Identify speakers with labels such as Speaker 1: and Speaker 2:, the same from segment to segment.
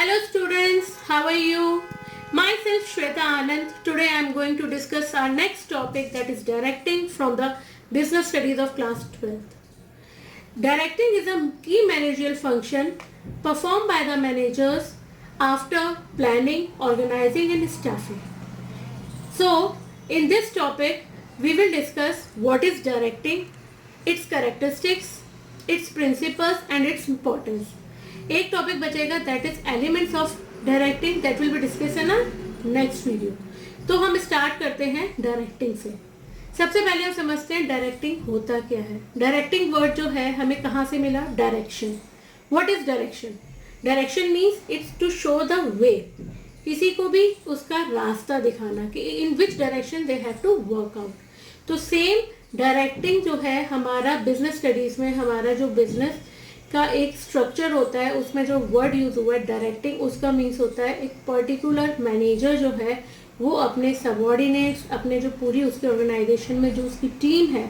Speaker 1: Hello students, how are you? Myself Shweta Anand. Today I am going to discuss our next topic, that is directing from the business studies of class 12th. Directing is a key managerial function performed by the managers after planning, organizing and staffing. So in this topic we will discuss what is directing, its characteristics, its principles and its importance. एक topic बचेगा, that is elements of directing, that will be discuss in next video. तो हम start करते हैं directing से. सबसे पहले हम समझते हैं डायरेक्टिंग होता क्या है. डायरेक्टिंग वर्ड जो है हमें कहाँ से मिला? Direction. What is direction? Direction means it's to show the way. किसी को भी उसका रास्ता दिखाना कि in which direction they have to work out. तो सेम डायरेक्टिंग जो है हमारा बिजनेस स्टडीज में, हमारा जो बिजनेस का एक स्ट्रक्चर होता है, उसमें जो वर्ड यूज हुआ है डायरेक्टिंग, उसका मीन्स होता है एक पर्टिकुलर मैनेजर जो है वो अपने सबऑर्डिनेट्स, अपने जो पूरी उसके ऑर्गेनाइजेशन में जो उसकी टीम है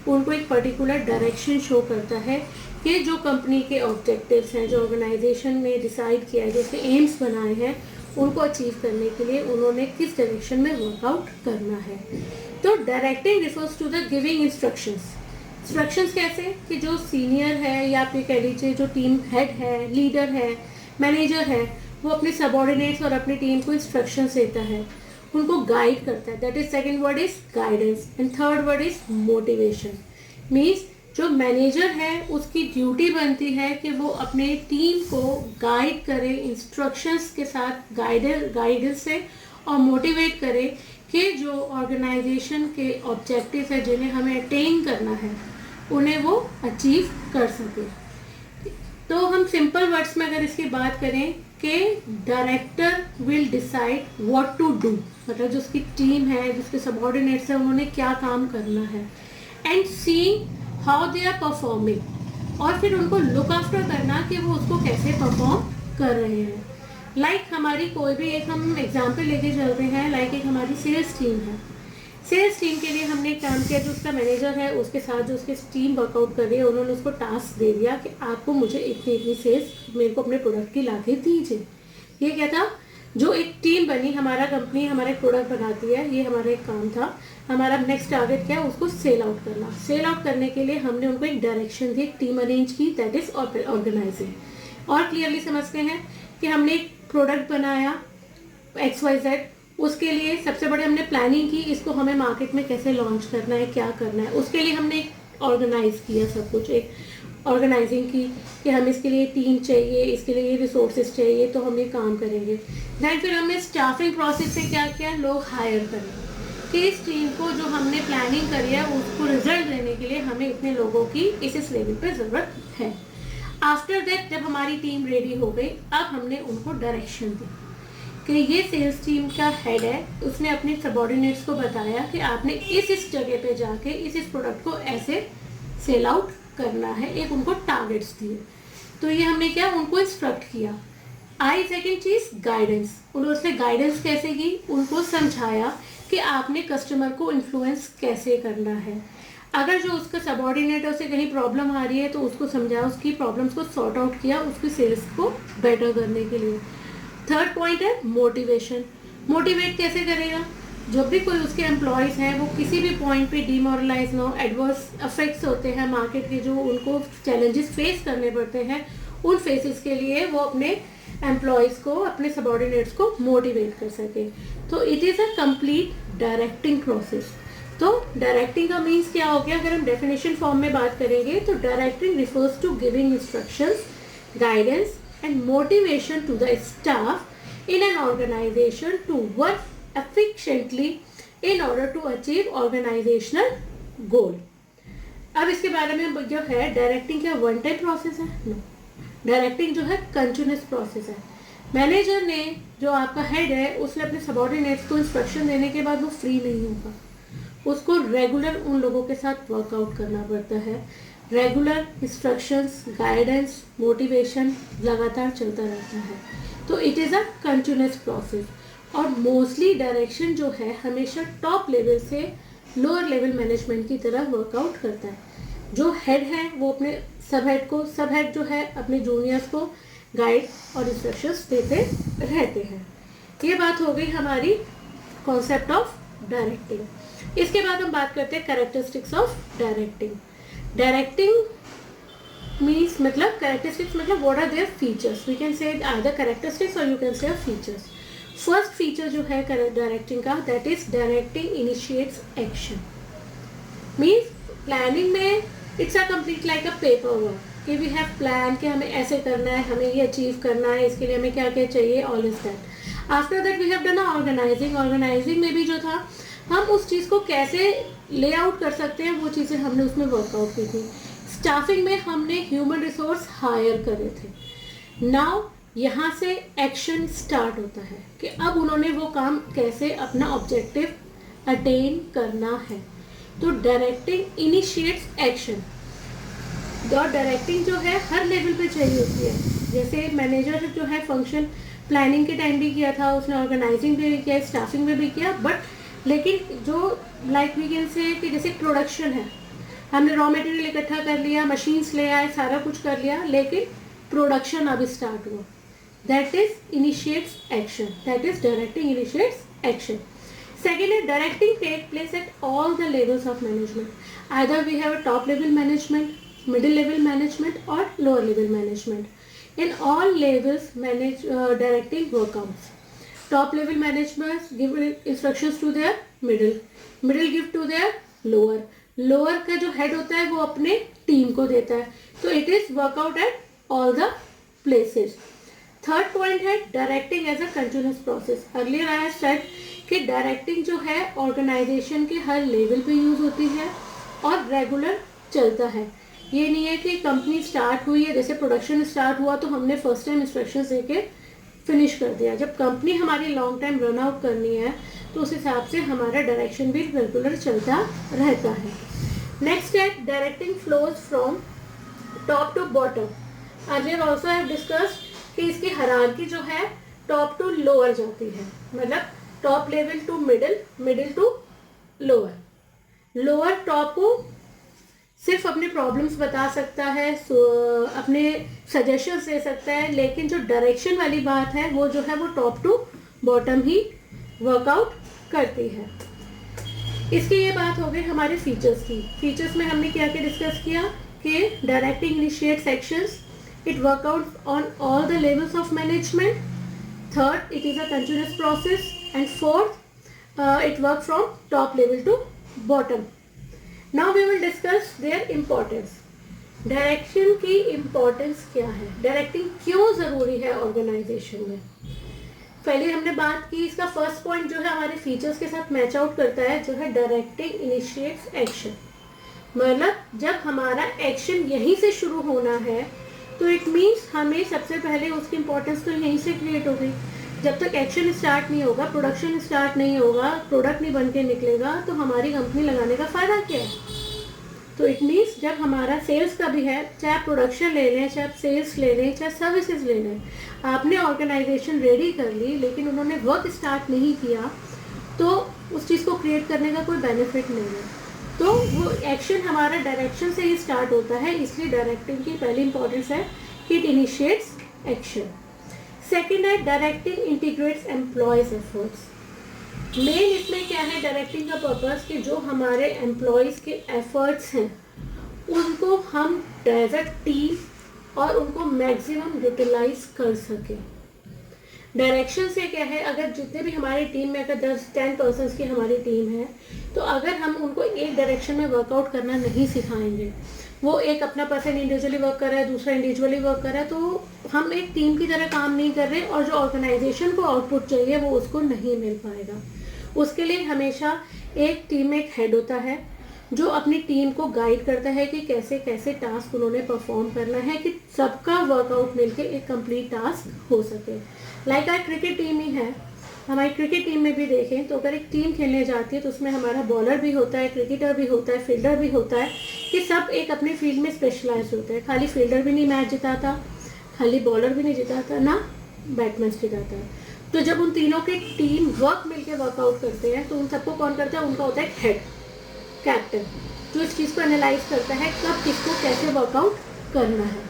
Speaker 1: उनको एक पर्टिकुलर डायरेक्शन शो करता है कि जो कंपनी के ऑब्जेक्टिव्स हैं, जो ऑर्गेनाइजेशन में डिसाइड किया है, जो उसके एम्स बनाए हैं, उनको अचीव करने के लिए उन्होंने किस डायरेक्शन में वर्कआउट करना है. तो directing refers to the giving instructions. Instructions कैसे कि जो सीनियर है या फिर कह लीजिए जो टीम हेड है, लीडर है, मैनेजर है, वो अपने सबऑर्डिनेट्स और अपनी टीम को इंस्ट्रक्शंस देता है, उनको गाइड करता है. That is second word is guidance and third word is motivation. Means जो मैनेजर है उसकी ड्यूटी बनती है कि वो अपने टीम को गाइड करे इंस्ट्रक्शंस के साथ, गाइडेंस से, और मोटिवेट करे कि जो ऑर्गेनाइजेशन के ऑब्जेक्टिव है जिन्हें हमें अटेन करना है उन्हें वो अचीव कर सके. तो हम सिंपल वर्ड्स में अगर इसकी बात करें कि director will decide what to do, मतलब जो उसकी टीम है, जिसके सबऑर्डिनेट्स हैं, उन्होंने क्या काम करना है, and seeing how they are performing, और फिर उनको लुक आफ्टर करना कि वो उसको कैसे परफॉर्म कर रहे हैं. लाइक हमारी कोई भी एक हम एग्जाम्पल लेके चलते हैं, लाइक एक हमारी सेल्स टीम है. सेल्स टीम के लिए हमने काम किया, जो उसका मैनेजर है उसके साथ जो उसकी टीम वर्कआउट कर रही है, उन्होंने उसको टास्क दे दिया कि आपको मुझे इतनी सेल्स मेरे को अपने प्रोडक्ट की ला के दीजिए. ये क्या था? जो एक टीम बनी, हमारा कंपनी हमारा एक प्रोडक्ट बनाती है, ये हमारा एक काम था. हमारा नेक्स्ट टारगेट क्या है? उसको सेल आउट करना. सेल आउट करने के लिए हमने उनको एक डायरेक्शन दी, एक टीम अरेंज की, दैट इज ऑर्गेनाइजिंग. और क्लियरली समझते हैं कि हमने एक प्रोडक्ट बनाया XYZ, उसके लिए सबसे बड़े हमने प्लानिंग की, इसको हमें मार्केट में कैसे लॉन्च करना है, क्या करना है, उसके लिए हमने ऑर्गेनाइज किया सब कुछ, एक ऑर्गेनाइजिंग की कि हम इसके लिए टीम चाहिए, इसके लिए रिसोर्सेज चाहिए, तो हम ये काम करेंगे. दैन फिर हमने स्टाफिंग प्रोसेस से क्या किया? लोग हायर करें कि इस टीम को जो हमने प्लानिंग करी है उसको रिजल्ट देने के लिए हमें इतने लोगों की इस लेवल पर ज़रूरत है. आफ्टर दैट जब हमारी टीम रेडी हो गई, अब हमने उनको डायरेक्शन दी कि ये सेल्स टीम का हेड है, उसने अपने सबऑर्डिनेट्स को बताया कि आपने इस जगह पे जाके इस प्रोडक्ट को ऐसे सेल आउट करना है. एक उनको टारगेट्स दिए, तो ये हमने क्या? उनको इंस्ट्रक्ट किया. आई सेकंड चीज़ गाइडेंस. उन्होंने गाइडेंस कैसे की? उनको समझाया कि आपने कस्टमर को इन्फ्लुएंस कैसे करना है. अगर जो उसका सबऑर्डिनेट है उसे कहीं प्रॉब्लम आ रही है तो उसको समझाया, उसकी प्रॉब्लम्स को सॉर्ट आउट किया, उसकी सेल्स को बेटर करने के लिए. थर्ड पॉइंट है मोटिवेशन. मोटिवेट कैसे करेगा? जब भी कोई उसके एम्प्लॉयज़ हैं वो किसी भी पॉइंट पे डिमोरलाइज ना हो, एडवर्स इफेक्ट्स होते हैं मार्केट के, जो उनको चैलेंजेस फेस करने पड़ते हैं, उन फेसेस के लिए वो अपने एम्प्लॉयज़ को, अपने सबऑर्डिनेट्स को मोटिवेट कर सके. तो it is a complete directing process. तो डायरेक्टिंग का मीन्स क्या हो गया? अगर हम डेफिनेशन फॉर्म में बात करेंगे तो directing refers to giving instructions, guidance and motivation to the staff in an organization to work efficiently in order to achieve organizational goal. अब इसके बारे में जो है डायरेक्टिंग क्या वन टाइम प्रोसेस है? नो. डायरेक्टिंग जो है कंटिन्यूस प्रोसेस है. मैनेजर ने, जो आपका हेड है, उसने अपने सबऑर्डिनेट्स को इंस्ट्रक्शन देने के बाद वो फ्री नहीं होगा, उसको रेगुलर उन लोगों के साथ वर्कआउट करना पड़ता है. रेगुलर इंस्ट्रक्शंस, गाइडेंस, मोटिवेशन लगातार चलता रहता है. तो it is a continuous process. और मोस्टली डायरेक्शन जो है हमेशा टॉप लेवल से लोअर लेवल मैनेजमेंट की तरह वर्कआउट करता है. जो हेड है वो अपने सब हेड को, सब हेड जो है अपने जूनियर्स को गाइड और इंस्ट्रक्शंस देते रहते हैं। ये बात हो गई हमारी कॉन्सेप्ट ऑफ डायरेक्टिंग। इसके बाद हम बात करते हैं characteristics of directing. Directing means मतलब कैरेक्टरिस्टिक्स मतलब what are their features, we can say either characteristics और you can say features. First feature जो है डायरेक्टिंग का, that is directing initiates action. Means planning में it's a complete like a paper work कि we have plan कि हमें ऐसे करना है, हमें ये अचीव करना है, इसके लिए हमें क्या क्या चाहिए, all is that. After that we have done organizing. Organizing में भी जो था हम उस चीज़ को कैसे ले आउट कर सकते हैं वो चीज़ें हमने उसमें वर्कआउट की थी। स्टाफिंग में हमने ह्यूमन रिसोर्स हायर करे थे। नाउ यहाँ से एक्शन स्टार्ट होता है कि अब उन्होंने वो काम कैसे अपना ऑब्जेक्टिव अटेन करना है। तो डायरेक्टिंग इनिशिएट्स एक्शन। और डायरेक्टिंग जो है हर लेवल पे चाहिए होती है। जैसे मैनेजर जो है फंक्शन प्लानिंग के टाइम भी किया था, उसने ऑर्गेनाइजिंग में भी किया, स्टाफिंग में भी किया, बट लेकिन जो लाइक वी कैन से कि जैसे प्रोडक्शन है, हमने रॉ मटेरियल इकट्ठा कर लिया, मशीन्स ले आए, सारा कुछ कर लिया, लेकिन प्रोडक्शन अभी स्टार्ट हुआ, that is initiates action, that is directing initiates action. Second is directing take place at all the levels of management. Either we have a top level management, middle level management or lower level management. In all levels directing workouts. Top level management give instructions to their middle give to their lower का जो head होता है वो अपने team को देता है। तो it is workout at all the places. Third point है directing as a continuous process. Earlier I have said कि डायरेक्टिंग जो है ऑर्गेनाइजेशन के हर लेवल पे यूज होती है और रेगुलर चलता है। ये नहीं है कि कंपनी स्टार्ट हुई है, जैसे प्रोडक्शन स्टार्ट हुआ तो हमने फर्स्ट टाइम इंस्ट्रक्शंस देके फिनिश कर दिया। जब कंपनी हमारी लॉन्ग टाइम रन आउट करनी है तो उस हिसाब से हमारा डायरेक्शन भी रेगुलर चलता रहता है। नेक्स्ट है directing flows from top to bottom. Earlier also have discussed कि इसकी हायरार्की जो है टॉप टू लोअर जाती है, मतलब top level to middle, middle to lower. Lower top को सिर्फ अपने प्रॉब्लम्स बता सकता है, अपने सजेशंस दे सकता है, लेकिन जो डायरेक्शन वाली बात है वो जो है वो टॉप टू बॉटम ही वर्कआउट करती है। इसकी ये बात हो गई हमारे फीचर्स की। फीचर्स में हमने क्या क्या डिस्कस किया कि directing initiates actions, it work out on all the levels of management. Third, it is a continuous process. And fourth, it work from top level to bottom. Now we will discuss their importance. Direction की importance क्या है, directing क्यों ज़रूरी है organisation में। पहले हमने बात की, इसका फर्स्ट पॉइंट जो है हमारे फीचर्स के साथ मैच आउट करता है, जो है डायरेक्टिंग इनिशिएट्स एक्शन। मतलब जब हमारा एक्शन यहीं से शुरू होना है तो इट मीन्स हमें सबसे पहले उसकी इम्पोर्टेंस तो यहीं से क्रिएट हो गई। जब तक एक्शन स्टार्ट नहीं होगा, प्रोडक्शन स्टार्ट नहीं होगा, प्रोडक्ट नहीं बन के निकलेगा तो हमारी कंपनी लगाने का फ़ायदा क्या है। तो इट मीन्स जब हमारा सेल्स का भी है, चाहे प्रोडक्शन ले लें, चाहे सेल्स ले लें, चाहे सर्विसेज ले लें, आपने ऑर्गेनाइजेशन रेडी कर ली लेकिन उन्होंने वर्क स्टार्ट नहीं किया तो उस चीज़ को क्रिएट करने का कोई बेनिफिट नहीं है। तो वो एक्शन हमारा डायरेक्शन से ही स्टार्ट होता है, इसलिए डायरेक्टिंग की पहली इंपॉर्टेंस है कि इट इनिशिएट्स एक्शन। सेकंड है directing integrates employees efforts. Main इसमें क्या है डायरेक्टिंग का पर्पस कि जो हमारे एम्प्लॉयज़ के एफर्ट्स हैं उनको हम एज अ टीम और उनको मैक्सिमम यूटिलाइज कर सकें। डायरेक्शन से क्या है, अगर जितने भी हमारी टीम में अगर 10 पर्सन्स की हमारी टीम है तो अगर हम उनको एक डायरेक्शन में वर्कआउट करना नहीं सिखाएंगे, वो एक अपना पर्सन इंडिविजुअली वर्क कर रहा है, दूसरा इंडिविजुअली वर्क कर रहा है, तो हम एक टीम की तरह काम नहीं कर रहे और जो ऑर्गेनाइजेशन को आउटपुट चाहिए वो उसको नहीं मिल पाएगा। उसके लिए हमेशा एक टीम में एक हेड होता है जो अपनी टीम को गाइड करता है कि कैसे कैसे टास्क उन्होंने परफॉर्म करना है कि सबका वर्कआउट मिलके एक कंप्लीट टास्क हो सके। लाइक आर क्रिकेट टीम ही है, हमारी क्रिकेट टीम में भी देखें तो अगर एक टीम खेलने जाती है तो उसमें हमारा बॉलर भी होता है, क्रिकेटर भी होता है, फील्डर भी होता है, कि सब एक अपने फील्ड में स्पेशलाइज होते हैं। खाली फील्डर भी नहीं मैच जिताता, खाली बॉलर भी नहीं जिताता, ना बैट्समैन जिताता है। तो जब उन तीनों की टीम वर्क मिलके वर्कआउट करते हैं तो उन सबको कौन करता है, उनका होता है हेड, कैप्टन, जो इस चीज़ को एनालाइज करता है कब किसको कैसे वर्कआउट करना है।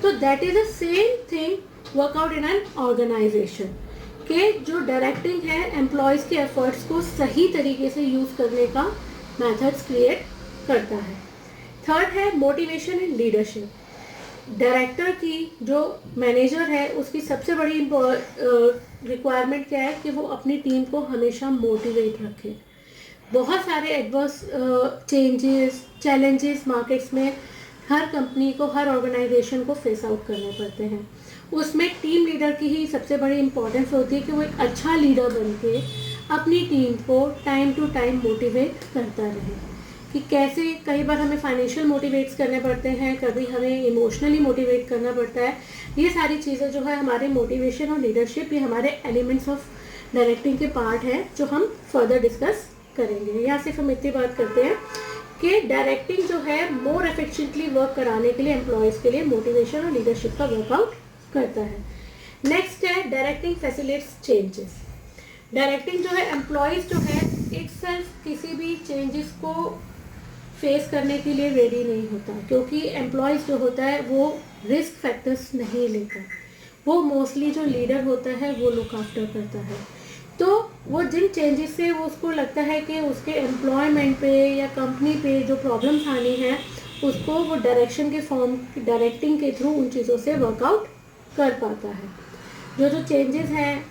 Speaker 1: तो that is the same thing workout in an organization के जो डायरेक्टिंग है एम्प्लॉयज़ के एफर्ट्स को सही तरीके से यूज़ करने का मेथड्स क्रिएट करता है। थर्ड है मोटिवेशन एंड लीडरशिप। डायरेक्टर की जो मैनेजर है उसकी सबसे बड़ी रिक्वायरमेंट क्या है कि वो अपनी टीम को हमेशा मोटिवेट रखे। बहुत सारे एडवर्स चैलेंजेस मार्केट्स में हर कंपनी को, हर ऑर्गेनाइजेशन को फेस आउट करने पड़ते हैं। उसमें टीम लीडर की ही सबसे बड़ी इंपॉर्टेंस होती है कि वो एक अच्छा लीडर बन के अपनी टीम को टाइम टू टाइम मोटिवेट करता रहे। कि कैसे, कई बार हमें फाइनेंशियल मोटिवेट्स करने पड़ते हैं, कभी हमें इमोशनली मोटिवेट करना पड़ता है। ये सारी चीज़ें जो है हमारे मोटिवेशन और लीडरशिप, ये हमारे एलिमेंट्स ऑफ डायरेक्टिंग के पार्ट हैं जो हम फर्दर डिस्कस करेंगे। यहाँ सिर्फ हम इतनी बात करते हैं कि डायरेक्टिंग जो है मोर एफिशिएंटली वर्क कराने के लिए एम्प्लॉयज़ के लिए मोटिवेशन और लीडरशिप का वर्कआउट करता है। नेक्स्ट है डायरेक्टिंग फैसिलिटेट्स चेंजेस। डायरेक्टिंग जो है एम्प्लॉयज़ जो है एक सेल्फ किसी भी चेंजेस को फेस करने के लिए रेडी नहीं होता, क्योंकि एम्प्लॉयज़ जो होता है वो रिस्क फैक्टर्स नहीं लेता। वो मोस्टली जो लीडर होता है वो लुक आफ्टर करता है। तो वो जिन चेंजेस से वो उसको लगता है कि उसके एम्प्लॉयमेंट पे या कंपनी पे जो प्रॉब्लम्स आनी है उसको वो डायरेक्टिंग के थ्रू उन चीज़ों से वर्कआउट कर पाता है। जो चेंजेस हैं,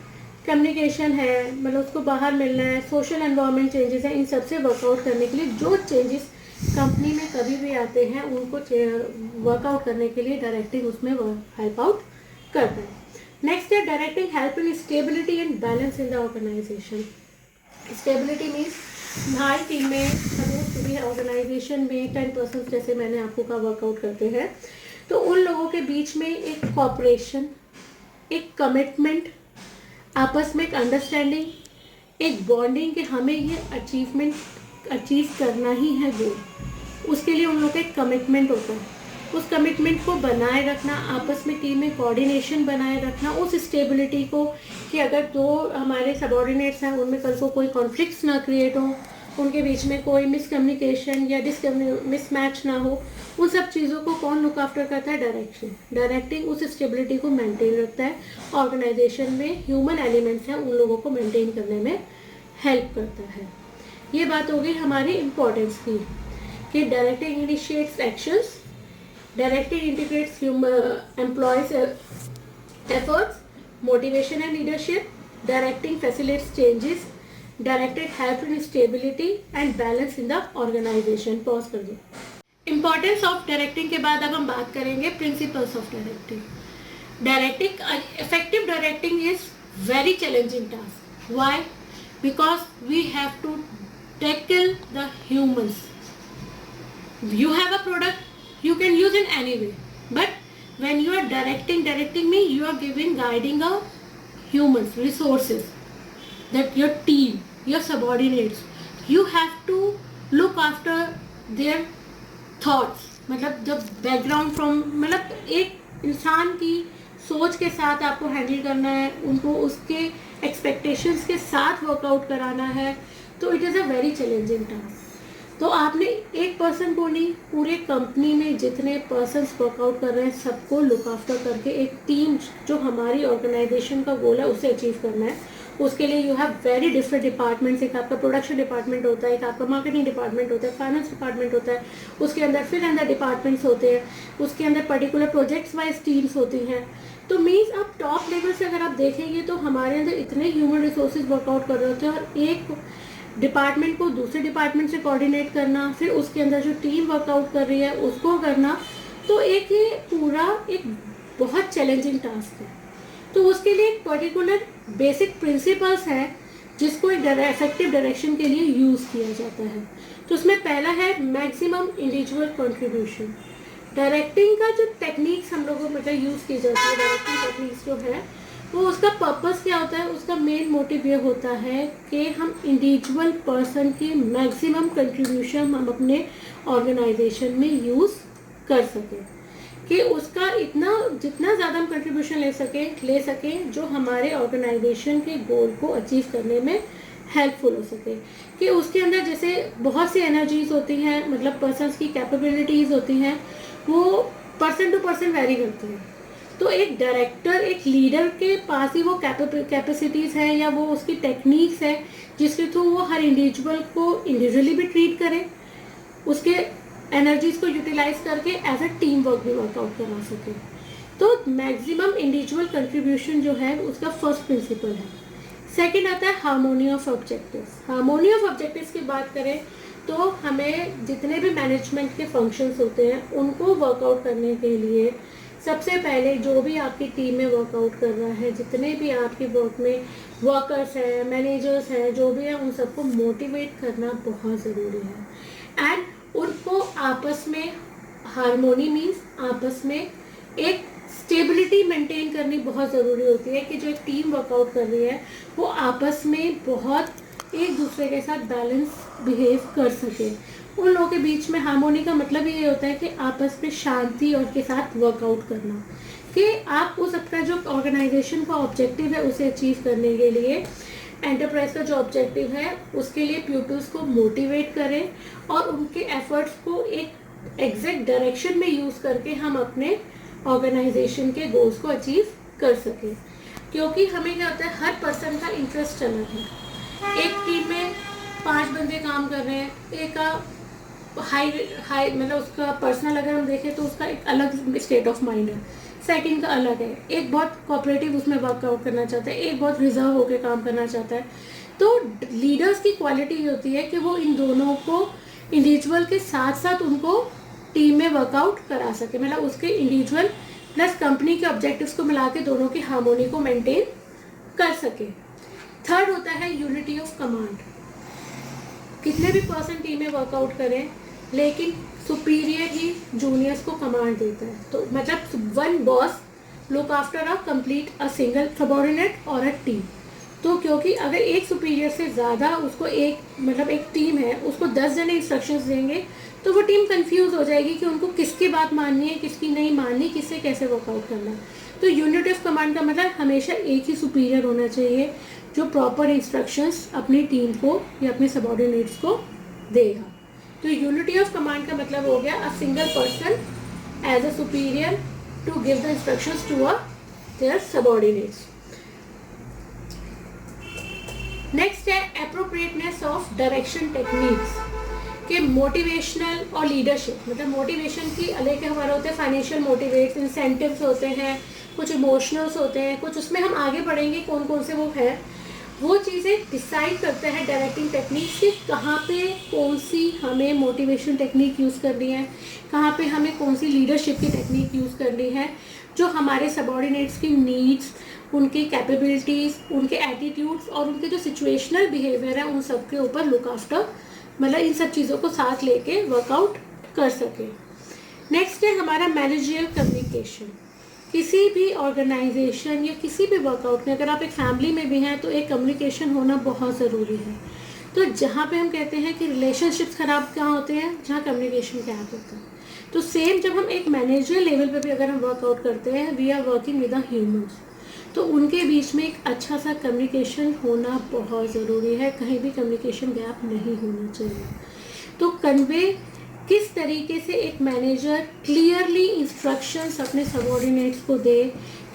Speaker 1: कम्युनिकेशन है, मतलब उसको बाहर मिलना है, सोशल एनवायरनमेंट चेंजेस हैं, इन सब से वर्कआउट करने के लिए जो चेंजेस कंपनी में कभी भी आते हैं उनको वर्कआउट करने के लिए डायरेक्टिंग उसमें हेल्प आउट करता है। नेक्स्ट है directing help in stability and balance in the organization. Stability means हमारी टीम में सपोज ऑर्गेनाइजेशन में 10% जैसे मैंने आपको कहा वर्कआउट करते हैं, तो उन लोगों के बीच में एक कॉपरेशन, एक कमिटमेंट, आपस में एक अंडरस्टैंडिंग, एक बॉन्डिंग कि हमें ये अचीव करना ही है गोल, उसके लिए उन लोगों का एक कमिटमेंट होता है। उस कमिटमेंट को बनाए रखना, आपस में टीम में कोऑर्डिनेशन बनाए रखना, उस स्टेबिलिटी को कि अगर दो हमारे सबऑर्डिनेट्स हैं उनमें कल को कोई कॉन्फ्लिक्ट्स ना क्रिएट हो, उनके बीच में कोई मिसकम्युनिकेशन या मिसमैच ना हो, उन सब चीज़ों को कौन लुक आफ्टर करता है? डायरेक्टिंग उस स्टेबिलिटी को मेंटेन रखता है। ऑर्गेनाइजेशन में ह्यूमन एलिमेंट्स हैं, उन लोगों को मेंटेन करने में हेल्प करता है। ये बात हो गई हमारी इम्पोर्टेंस की कि directing initiates actions, directing integrates employees efforts, motivation and leadership, directing facilitates changes, directed help in stability and balance in the organization। Pause कर दो। इम्पॉर्टेंस ऑफ डायरेक्टिंग के बाद अब हम बात करेंगे principles of directing. effective directing is very challenging task. Why? Because we have to tackle the humans. You have a product, you can use in any way, but when you are directing means you are guiding a humans, resources, that your team, your subordinates, you have to look after their thoughts। मतलब जब background from, मतलब एक इंसान की सोच के साथ आपको हैंडल करना है, उनको उसके एक्सपेक्टेशंस के साथ वर्कआउट कराना है, तो it is a very challenging task. तो आपने एक पर्सन को नहीं, पूरे कंपनी में जितने पर्सन्स वर्कआउट कर रहे हैं सबको लुक आफ्टर करके एक टीम जो हमारी ऑर्गेनाइजेशन का गोल है उसे अचीव करना है। उसके लिए you have very different departments. एक आपका प्रोडक्शन डिपार्टमेंट होता है, एक आपका मार्केटिंग डिपार्टमेंट होता है, फाइनेंस डिपार्टमेंट होता है, उसके अंदर फिर अंदर डिपार्टमेंट्स होते हैं, उसके अंदर पर्टिकुलर प्रोजेक्ट्स वाइज टीम्स होती हैं। तो मीन्स आप टॉप लेवल से अगर आप देखेंगे तो हमारे अंदर इतने ह्यूमन रिसोर्सेज वर्कआउट कर रहे होते हैं, और एक डिपार्टमेंट को दूसरे डिपार्टमेंट से कोऑर्डिनेट करना, फिर उसके अंदर जो टीम वर्कआउट कर रही है उसको करना, तो एक ये पूरा एक बहुत चैलेंजिंग टास्क है। तो उसके लिए एक पर्टिकुलर बेसिक प्रिंसिपल्स है जिसको एक इफेक्टिव डायरेक्शन के लिए यूज़ किया जाता है। तो उसमें पहला है मैक्सिमम इंडिविजुअल कंट्रीब्यूशन। डायरेक्टिंग का जो टेक्निक्स हम लोगों में यूज़ की जाती है, डायरेक्टिंग टेक्निक्स जो है वो उसका पर्पस क्या होता है? उसका मेन मोटिव ये होता है कि हम इंडिविजुअल पर्सन की मैक्सिमम कंट्रीब्यूशन हम अपने ऑर्गेनाइजेशन में यूज़ कर सकें, कि उसका जितना ज़्यादा हम कंट्रीब्यूशन ले सकें जो हमारे ऑर्गेनाइजेशन के गोल को अचीव करने में हेल्पफुल हो सके। कि उसके अंदर जैसे बहुत सी एनर्जीज होती हैं, मतलब पर्सन्स की कैपेबिलिटीज़ होती हैं, वो पर्सन टू पर्सन वेरी करती हैं। तो एक डायरेक्टर, एक लीडर के पास ही वो कैपेसिटीज़ है या वो उसकी टेक्निक्स है जिसके थ्रू वो हर इंडिविजुअल को इंडिविजुअली भी ट्रीट करे, उसके एनर्जीज को यूटिलाइज करके एज अ टीम वर्क भी वर्कआउट करा सके। तो मैक्सिमम इंडिविजुअल कंट्रीब्यूशन जो है उसका फर्स्ट प्रिंसिपल है। सेकंड आता है harmony of objectives. Harmony of objectives की बात करें तो हमें जितने भी मैनेजमेंट के फंक्शंस होते हैं उनको वर्कआउट करने के लिए सबसे पहले जो भी आपकी टीम में वर्कआउट कर रहा है, जितने भी आपके वर्क में वर्कर्स हैं, मैनेजर्स हैं, जो भी है, उन सबको मोटिवेट करना बहुत ज़रूरी है। एंड उनको आपस में हार्मोनी मीन्स आपस में एक स्टेबिलिटी मेंटेन करनी बहुत ज़रूरी होती है कि जो एक टीम वर्कआउट कर रही है वो आपस में बहुत एक दूसरे के साथ बैलेंस बिहेव कर सके। उन लोगों के बीच में हार्मोनी का मतलब ये होता है कि आपस में शांति और के साथ वर्कआउट करना, कि आप उस अपना जो ऑर्गेनाइजेशन का ऑब्जेक्टिव है उसे अचीव करने के लिए, एंटरप्राइज का जो ऑब्जेक्टिव है उसके लिए पीपल्स को मोटिवेट करें और उनके एफर्ट्स को एक एग्जैक्ट डायरेक्शन में यूज़ करके हम अपने ऑर्गेनाइजेशन के गोल्स को अचीव कर सकें। क्योंकि हमें क्या होता है, हर पर्सन का इंटरेस्ट अलग है। एक टीम में 5 बंदे काम कर रहे हैं, एक का हाई मतलब उसका पर्सनल अगर हम देखें तो उसका एक अलग स्टेट ऑफ माइंड है, सेकंड का अलग है, एक बहुत कोऑपरेटिव उसमें वर्कआउट करना चाहता है, एक बहुत रिजर्व होकर काम करना चाहता है। तो लीडर्स की क्वालिटी ये होती है कि वो इन दोनों को इंडिविजुअल के साथ साथ उनको टीम में वर्कआउट करा सके, मतलब उसके इंडिविजुअल प्लस कंपनी के ऑब्जेक्टिव्स को मिला के दोनों की हार्मोनी को मेंटेन कर सके। थर्ड होता है यूनिटी ऑफ कमांड। कितने भी पर्सन टीम में वर्कआउट करें लेकिन सुपीरियर ही जूनियर्स को कमांड देता है, तो मतलब one boss look after a complete a single subordinate और अ टीम। तो क्योंकि अगर एक सुपीरियर से ज़्यादा उसको एक मतलब एक टीम है उसको 10 जने इंस्ट्रक्शंस देंगे तो वो टीम कंफ्यूज हो जाएगी कि उनको किसकी बात माननी है, किसकी नहीं माननी, किससे कैसे वर्कआउट करना है। तो यूनिटी ऑफ कमांड का मतलब हमेशा एक ही सुपीरियर होना चाहिए जो प्रॉपर इंस्ट्रक्शंस अपनी टीम को या अपने सबऑर्डिनेट्स को देगा। तो यूनिटी ऑफ कमांड का मतलब हो गया a single person as a superior to give the instructions to their subordinates. Next है एप्रोप्रिएटनेस ऑफ डायरेक्शन टेक्निक्स के मोटिवेशनल और लीडरशिप। मतलब मोटिवेशन की अलग हमारे होते हैं फाइनेंशियल मोटिवेट्स, इंसेंटिव्स होते हैं, कुछ इमोशनल्स होते हैं, कुछ उसमें हम आगे पढ़ेंगे कौन कौन से वो है। वो चीज़ें डिसाइड करते हैं डायरेक्टिंग टेक्निक्स कि कहाँ पे कौन सी हमें मोटिवेशन टेक्निक यूज़ करनी है, कहाँ पे हमें कौन सी लीडरशिप की टेक्निक यूज़ करनी है जो हमारे सबऑर्डिनेट्स की नीड्स, उनकी कैपेबिलिटीज़, उनके एटीट्यूड्स और उनके जो सिचुएशनल बिहेवियर है उन सब के ऊपर लुक आफ्टर, मतलब इन सब चीज़ों को साथ लेके वर्कआउट कर सके। नेक्स्ट है हमारा मैनेजरियल कम्युनिकेशन। किसी भी ऑर्गेनाइजेशन या किसी भी वर्कआउट में, अगर आप एक फैमिली में भी हैं तो एक कम्युनिकेशन होना बहुत ज़रूरी है। तो जहाँ पे हम कहते हैं कि रिलेशनशिप्स ख़राब कहाँ होते हैं, जहाँ कम्युनिकेशन गैप होता है। तो सेम जब हम एक मैनेजरियल लेवल पे भी अगर हम वर्कआउट करते हैं, we are working with the humans, तो उनके बीच में एक अच्छा सा कम्युनिकेशन होना बहुत ज़रूरी है। कहीं भी कम्युनिकेशन गैप नहीं होना चाहिए। तो कन्वे किस तरीके से एक मैनेजर क्लियरली इंस्ट्रक्शंस अपने सबऑर्डिनेट्स को दे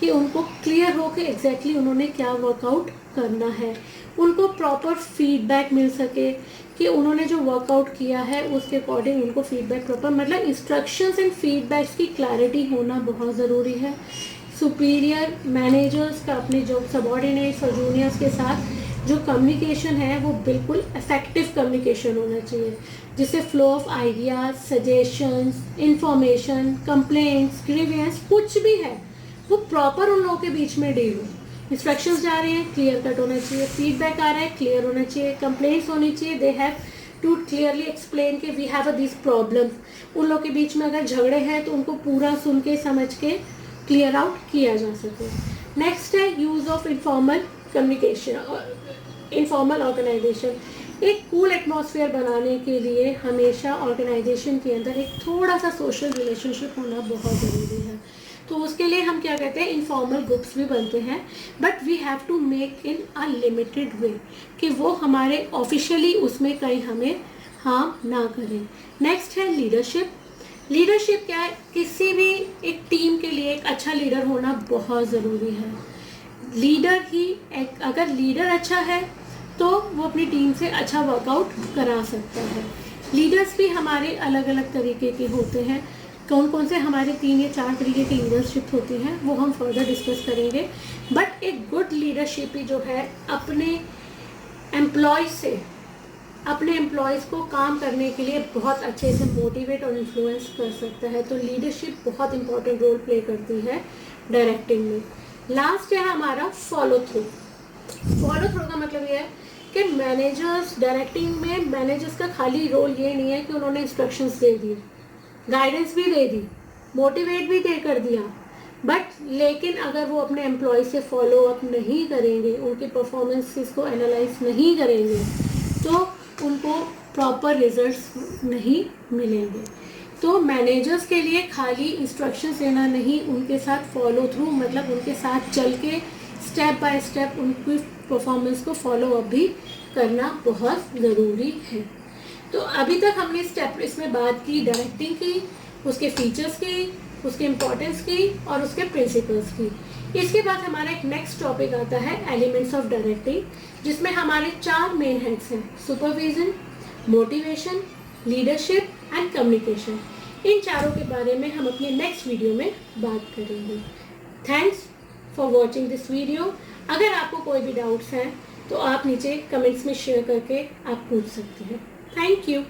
Speaker 1: कि उनको क्लियर हो कि एग्जैक्टली उन्होंने क्या वर्कआउट करना है, उनको प्रॉपर फीडबैक मिल सके कि उन्होंने जो वर्कआउट किया है उसके अकॉर्डिंग उनको फीडबैक प्रॉपर, मतलब इंस्ट्रक्शंस एंड फीडबैक्स की क्लैरिटी होना बहुत ज़रूरी है। सुपीरियर मैनेजर्स का अपने जो सबऑर्डिनेट्स और जूनियर्स के साथ जो कम्युनिकेशन है वो बिल्कुल इफेक्टिव कम्युनिकेशन होना चाहिए, जिससे flow of ideas, suggestions, information, complaints, grievance कुछ भी है वो प्रॉपर उन लोगों के बीच में डील हो। इंस्ट्रक्शंस जा रहे हैं, क्लियर कट होना चाहिए, फीडबैक आ रहा है, क्लियर होना चाहिए, कंप्लेंट्स होनी चाहिए, they have to clearly explain कि वी हैव दिस प्रॉब्लम्स। उन लोगों के बीच में अगर झगड़े हैं तो उनको पूरा सुन के समझ के क्लियर आउट किया जा सके। नेक्स्ट है use of informal communication, informal organization. एक कूल एटमॉस्फेयर बनाने के लिए हमेशा ऑर्गेनाइजेशन के अंदर एक थोड़ा सा सोशल रिलेशनशिप होना बहुत ज़रूरी है। तो उसके लिए हम क्या कहते हैं, इनफॉर्मल ग्रुप्स भी बनते हैं, but we have to make in a limited way कि वो हमारे ऑफिशियली उसमें कहीं हमें हार्म ना करें। नेक्स्ट है लीडरशिप। लीडरशिप क्या है, किसी भी एक टीम के लिए, एक अच्छा लीडर होना बहुत ज़रूरी है। लीडर ही अगर लीडर अच्छा है तो वो अपनी टीम से अच्छा वर्कआउट करा सकता है। लीडर्स भी हमारे अलग अलग तरीके के होते हैं। कौन कौन से हमारे 3 या 4 तरीके की लीडरशिप होती है वो हम फर्दर डिस्कस करेंगे। बट एक गुड लीडरशिप ही जो है अपने एम्प्लॉयज़ को काम करने के लिए बहुत अच्छे से मोटिवेट और इन्फ्लुएंस कर सकता है। तो लीडरशिप बहुत इंपॉर्टेंट रोल प्ले करती है डायरेक्टिंग में। लास्ट है हमारा फॉलो थ्रू। फॉलो थ्रू का मतलब ये है कि मैनेजर्स डायरेक्टिंग में मैनेजर्स का खाली रोल ये नहीं है कि उन्होंने इंस्ट्रक्शंस दे दिए, गाइडेंस भी दे दी, मोटिवेट भी दे कर दिया, बट लेकिन अगर वो अपने एम्प्लॉय से फॉलो अप नहीं करेंगे, उनके परफॉर्मेंसेस को एनालाइज नहीं करेंगे तो उनको प्रॉपर रिजल्ट्स नहीं मिलेंगे। तो मैनेजर्स के लिए खाली इंस्ट्रक्शंस देना नहीं, उनके साथ फॉलो थ्रू मतलब उनके साथ चल के स्टेप बाय स्टेप उनकी परफॉर्मेंस को फॉलो अप भी करना बहुत ज़रूरी है। तो अभी तक हमने स्टेप इसमें बात की डायरेक्टिंग की, उसके फीचर्स की, उसके इम्पोर्टेंस की और उसके प्रिंसिपल्स की। इसके बाद हमारा एक नेक्स्ट टॉपिक आता है एलिमेंट्स ऑफ डायरेक्टिंग, जिसमें हमारे 4 मेन हेड्स हैं: supervision, motivation, leadership and communication. इन चारों के बारे में हम अपने नेक्स्ट वीडियो में बात करेंगे। Thanks for watching this video. अगर आपको कोई भी डाउट्स हैं तो आप नीचे कमेंट्स में शेयर करके आप पूछ सकते हैं। Thank you.